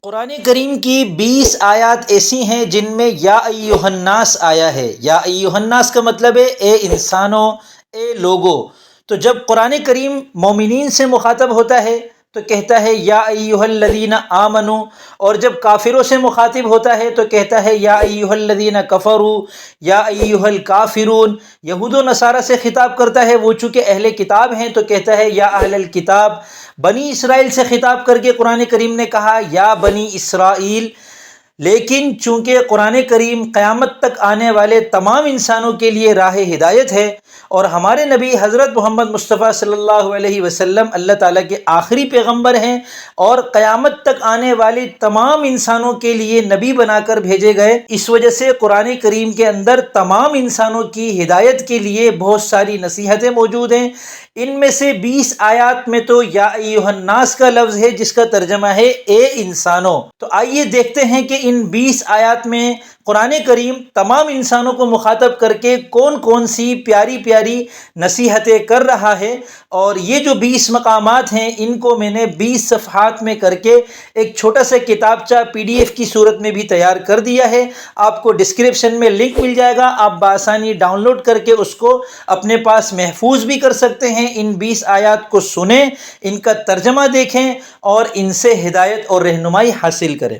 قرآن کریم کی 20 آیات ایسی ہیں جن میں یا ایھا الناس آیا ہے۔ یا ایھا الناس کا مطلب ہے اے انسانوں، اے لوگو۔ تو جب قرآن کریم مومنین سے مخاطب ہوتا ہے تو کہتا ہے یا ایھا الذین آمنوا، اور جب کافروں سے مخاطب ہوتا ہے تو کہتا ہے یا ایھا الذین کفروا، یا ایھا الکافرون۔ یہود و نصارہ سے خطاب کرتا ہے، وہ چونکہ اہل کتاب ہیں تو کہتا ہے یا اہل الکتاب۔ بنی اسرائیل سے خطاب کر کے قرآن کریم نے کہا یا بنی اسرائیل۔ لیکن چونکہ قرآن کریم قیامت تک آنے والے تمام انسانوں کے لیے راہ ہدایت ہے، اور ہمارے نبی حضرت محمد مصطفیٰ صلی اللہ علیہ وسلم اللہ تعالیٰ کے آخری پیغمبر ہیں، اور قیامت تک آنے والے تمام انسانوں کے لیے نبی بنا کر بھیجے گئے، اس وجہ سے قرآن کریم کے اندر تمام انسانوں کی ہدایت کے لیے بہت ساری نصیحتیں موجود ہیں۔ ان میں سے 20 آیات میں تو یا ایھا الناس کا لفظ ہے جس کا ترجمہ ہے اے انسانوں۔ تو آئیے دیکھتے ہیں کہ ان 20 آیات میں قرآن کریم تمام انسانوں کو مخاطب کر کے کون کون سی پیاری پیاری نصیحتیں کر رہا ہے۔ اور یہ جو 20 مقامات ہیں ان کو میں نے 20 صفحات میں کر کے ایک چھوٹا سا کتابچہ PDF کی صورت میں بھی تیار کر دیا ہے۔ آپ کو ڈسکرپشن میں لنک مل جائے گا، آپ بآسانی ڈاؤن لوڈ کر کے اس کو اپنے پاس محفوظ بھی کر سکتے ہیں۔ ان 20 آیات کو سنیں، ان کا ترجمہ دیکھیں اور ان سے ہدایت اور رہنمائی حاصل کریں۔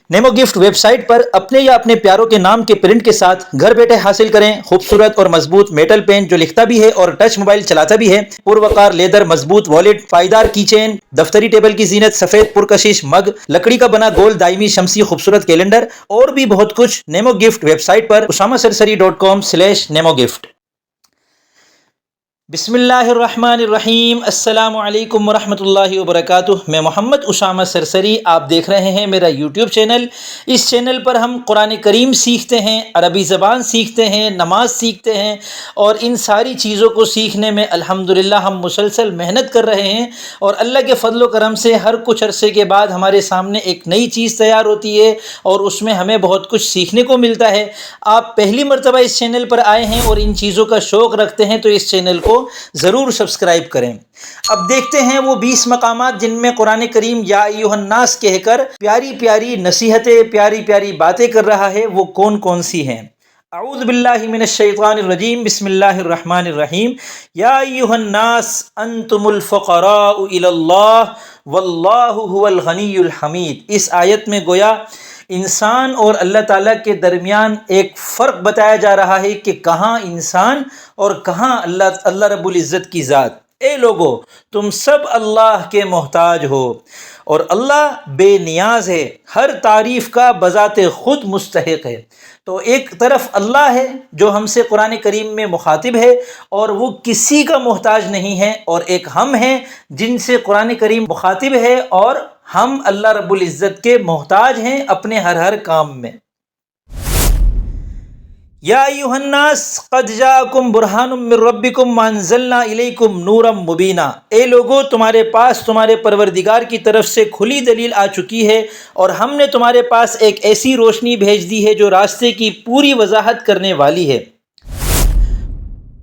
نیمو گفٹ ویب سائٹ پر اپنے یا اپنے پیاروں کے نام کے پرنٹ کے ساتھ گھر بیٹھے حاصل کریں خوبصورت اور مضبوط میٹل پین جو لکھتا بھی ہے اور ٹچ موبائل چلاتا بھی ہے، پروقار لیدر مضبوط والیٹ، پائیدار کی چین، دفتری ٹیبل کی زینت، سفید پرکشش مگ، لکڑی کا بنا گول دائمی شمسی خوبصورت کیلنڈر اور بھی بہت کچھ نیمو گفٹ ویب سائٹ پر usamasarsaри.com/nemogift۔ بسم اللہ الرحمن الرحیم۔ السلام علیکم ورحمۃ اللہ وبرکاتہ۔ میں محمد اسامہ سرسری، آپ دیکھ رہے ہیں میرا یوٹیوب چینل۔ اس چینل پر ہم قرآن کریم سیکھتے ہیں، عربی زبان سیکھتے ہیں، نماز سیکھتے ہیں، اور ان ساری چیزوں کو سیکھنے میں الحمدللہ ہم مسلسل محنت کر رہے ہیں، اور اللہ کے فضل و کرم سے ہر کچھ عرصے کے بعد ہمارے سامنے ایک نئی چیز تیار ہوتی ہے اور اس میں ہمیں بہت کچھ سیکھنے کو ملتا ہے۔ آپ پہلی مرتبہ اس چینل پر آئے ہیں اور ان چیزوں کا شوق رکھتے ہیں تو اس چینل کو ضرور سبسکرائب کریں۔ اب دیکھتے ہیں وہ 20 مقامات جن میں قرآن کریم یا ایھا الناس کہہ کر پیاری پیاری نصیحتیں، پیاری پیاری باتیں کر رہا ہے، وہ کون کون سی ہیں۔ اعوذ باللہ من الشیطان الرجیم، بسم اللہ الرحمن الرحیم۔ یا ایھا الناس انتم الفقراء الی اللہ واللہ هو الغنی الحمید۔ اس آیت میں گویا انسان اور اللہ تعالیٰ کے درمیان ایک فرق بتایا جا رہا ہے کہ کہاں انسان اور کہاں اللہ رب العزت کی ذات۔ اے لوگو، تم سب اللہ کے محتاج ہو، اور اللہ بے نیاز ہے، ہر تعریف کا بذات خود مستحق ہے۔ تو ایک طرف اللہ ہے جو ہم سے قرآن کریم میں مخاطب ہے اور وہ کسی کا محتاج نہیں ہے، اور ایک ہم ہیں جن سے قرآن کریم مخاطب ہے اور ہم اللہ رب العزت کے محتاج ہیں اپنے ہر کام میں۔ یا ایھا الناس قد جاءکم برہان من ربکم وانزلنا الیکم نورا مبینا۔ اے لوگو، تمہارے پاس تمہارے پروردگار کی طرف سے کھلی دلیل آ چکی ہے، اور ہم نے تمہارے پاس ایک ایسی روشنی بھیج دی ہے جو راستے کی پوری وضاحت کرنے والی ہے۔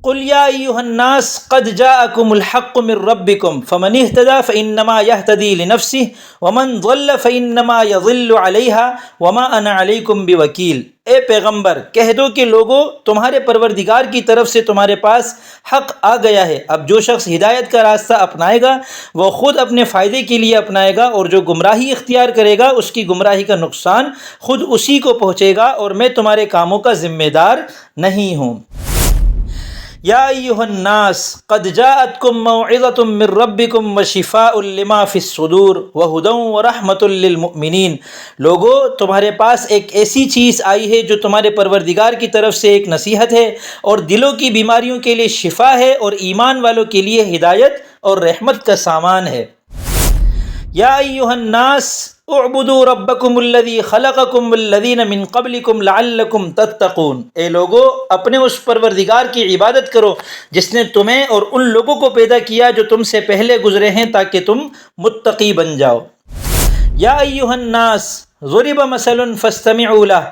قل یا ایھا الناس قد جاءکم الحق من ربکم فمن اہتدی فانما یہتدی لنفسہ ومن ضل فانما یضل علیہا وما انا علیکم بوکیل۔ اے پیغمبر، کہہ دو کہ لوگو، تمہارے پروردگار کی طرف سے تمہارے پاس حق آ گیا ہے۔ اب جو شخص ہدایت کا راستہ اپنائے گا وہ خود اپنے فائدے کے لیے اپنائے گا، اور جو گمراہی اختیار کرے گا اس کی گمراہی کا نقصان خود اسی کو پہنچے گا، اور میں تمہارے کاموں کا ذمہ دار نہیں ہوں۔ یا ایھا الناس قد جاءتکم موعظۃ من ربکم وشفاء لما فی الصدور وہدی ورحمۃ للمؤمنین۔ لوگو، تمہارے پاس ایک ایسی چیز آئی ہے جو تمہارے پروردگار کی طرف سے ایک نصیحت ہے، اور دلوں کی بیماریوں کے لیے شفا ہے، اور ایمان والوں کے لیے ہدایت اور رحمت کا سامان ہے۔ یا ایھا الناس اعبدوا ربکم الذی خلقکم والذین من قبلکم لعلکم تتقون۔ اے لوگو، اپنے اس پروردگار کی عبادت کرو جس نے تمہیں اور ان لوگوں کو پیدا کیا جو تم سے پہلے گزرے ہیں تاکہ تم متقی بن جاؤ۔ یا ایھا الناس ضرب مثل فاستمعوا لہ۔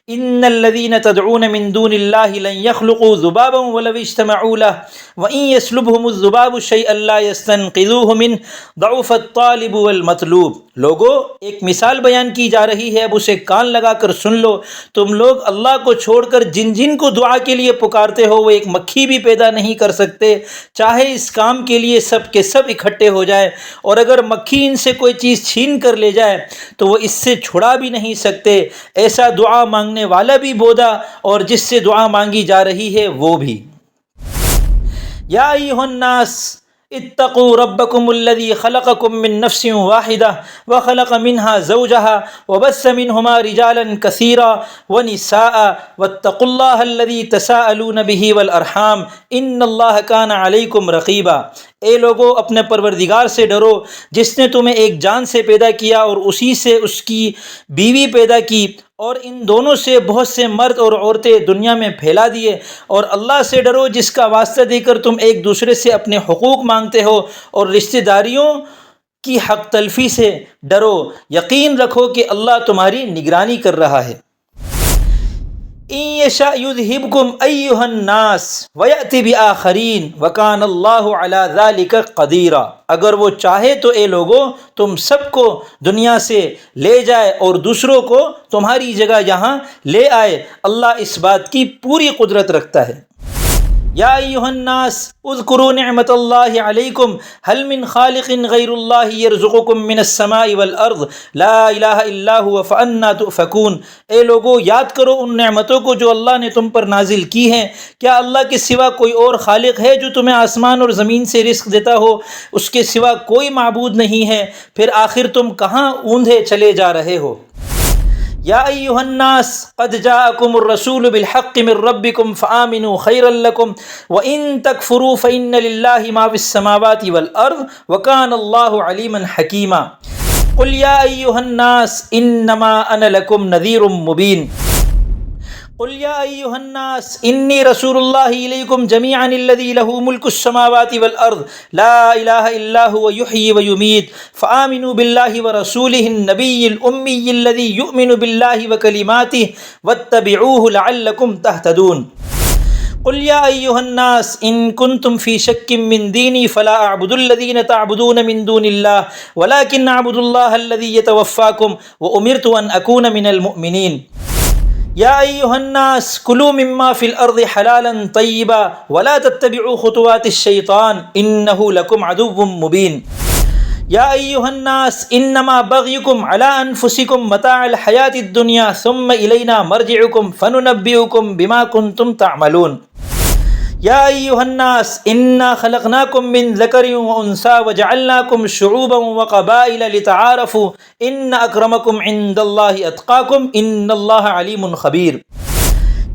ان الذين تدعون من دون الله لن يخلقوا ذبابا ولو اجتمعوا له وان يسلبهم الذباب شيئا لا يستنقذوه منه ضعف الطالب والمطلوب۔ لوگو، ایک مثال بیان کی جا رہی ہے، اب اسے کان لگا کر سن لو۔ تم لوگ اللہ کو چھوڑ کر جن جن کو دعا کے لیے پکارتے ہو وہ ایک مکھی بھی پیدا نہیں کر سکتے، چاہے اس کام کے لیے سب کے سب اکٹھے ہو جائے، اور اگر مکھی ان سے کوئی چیز چھین کر لے جائے تو وہ اس سے چھڑا بھی نہیں سکتے۔ ایسا دعا مانگنے والا بھی بودا اور جس سے دعا مانگی جا رہی ہے وہ بھی۔ یا ایھا الناس اتقوا ربکم الذی خلقکم من نفس واحدہ وخلق منها زوجها وبث منہما رجالا کثیرا ونساء واتقوا اللہ الذی تساءلون به والارحام ان اللہ کان علیکم رقیبا۔ اے لوگو، اپنے پروردگار سے ڈرو جس نے تمہیں ایک جان سے پیدا کیا اور اسی سے اس کی بیوی پیدا کی، اور ان دونوں سے بہت سے مرد اور عورتیں دنیا میں پھیلا دیے، اور اللہ سے ڈرو جس کا واسطہ دے کر تم ایک دوسرے سے اپنے حقوق مانگتے ہو، اور رشتہ داریوں کی حق تلفی سے ڈرو۔ یقین رکھو کہ اللہ تمہاری نگرانی کر رہا ہے۔ ان یشاء یذہبکم ایھا الناس ویأتی بآخرین وکان اللہ علی ذلک قدیرا۔ اگر وہ چاہے تو اے لوگو تم سب کو دنیا سے لے جائے اور دوسروں کو تمہاری جگہ یہاں لے آئے، اللہ اس بات کی پوری قدرت رکھتا ہے۔ یا ایھا الناس اذکروا نعمت اللہ علیکم هل من خالق غیر اللہ یرزقکم من السماء والارض لا الہ الا هو فانا تؤفکون۔ اے لوگو، یاد کرو ان نعمتوں کو جو اللہ نے تم پر نازل کی ہیں۔ کیا اللہ کے سوا کوئی اور خالق ہے جو تمہیں آسمان اور زمین سے رزق دیتا ہو؟ اس کے سوا کوئی معبود نہیں ہے، پھر آخر تم کہاں اوندھے چلے جا رہے ہو؟ یا ایھا الناس قد جاءکم الرسول بالحق من ربکم فآمنوا خیرا لکم وان تکفروا فإن للہ ما فی السماوات والارض وکان اللہ علیما حکیما۔ قل یا ایھا الناس انما انا لکم نذیر مبین۔ قل یا ایھا الناس انی رسول اللہ الیکم جمیعا الذی لہ ملک السماوات والارض لا الہ الا هو یحیی ویمیت فآمنوا باللہ ورسولہ النبی الامی الذی یؤمن باللہ وکلماتہ واتبعوہ لعلکم تہتدون۔ قل یا ایھا الناس ان کنتم فی شک من دینی فلا اعبد الذین تعبدون من دون اللہ ولکن اعبد اللہ الذی یتوفاکم وامرت ان اکون من المؤمنین۔ یا ایھا الناس کلوا مما فی الارض حلالا طیبا ولا تتبعوا خطوات الشیطان انہ لکم عدو مبین۔ یا ایھا الناس انما بغیکم علی انفسکم متاع الحیاۃ الدنیا ثم الینا مرجعکم فننبئکم بما کنتم تعملون۔ یا ایھا الناس انا خلقناکم من ذکر وانثی وجعلناکم شعوبا وقبائل لتعارفوا ان اکرمکم عند اللہ اتقاکم ان اللہ علیم خبیر۔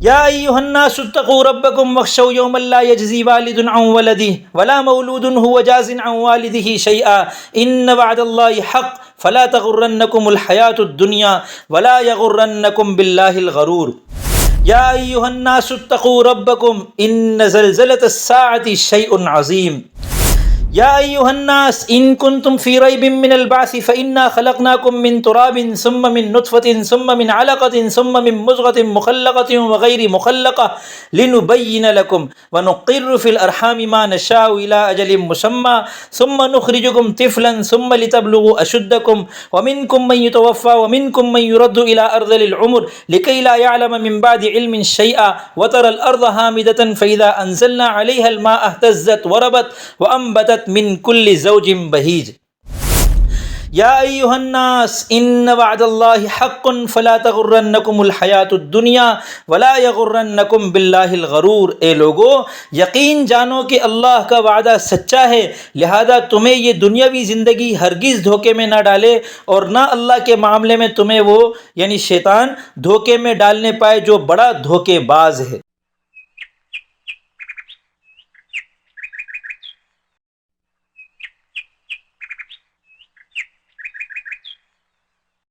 یا ایھا الناس اتقوا ربکم واخشوا یوما لا یجزی والد عن ولدہ ولا مولود هو جاز عن والدہ شیئا ان وعد اللہ حق فلا تغرنکم الحیاۃ الدنیا ولا یغرنکم باللہ الغرور۔ یا ایھا الناس اتقوا ربکم ان زلزلۃ الساعۃ شیء عظیم۔ یا ایھا الناس ان کنتم فی ریب من البعث فانا خلقناکم من تراب ثم من نطفۃ ثم من علقۃ ثم من مضغۃ مخلقۃ وغیر مخلقۃ لنبین لکم ونقر فی الارحام ما نشاء الی اجل مسمى ثم نخرجکم طفلا ثم لتبلغوا اشدکم ومنکم من یتوفى ومنکم من یرد الی ارذل العمر لکی لا یعلم من بعد علم شیئا وترى الارض هامدة فاذا انزلنا علیها الماء اهتزت وربت وانبتت من کل زوج بہیج۔ یا ایھا الناس ان وعد اللہ حق فلا تغرنکم الحیاۃ الدنیا ولا یغرنکم باللہ الغرور۔ اے لوگو، یقین جانو کہ اللہ کا وعدہ سچا ہے، لہذا تمہیں یہ دنیاوی زندگی ہرگز دھوکے میں نہ ڈالے اور نہ اللہ کے معاملے میں تمہیں وہ یعنی شیطان دھوکے میں ڈالنے پائے جو بڑا دھوکے باز ہے۔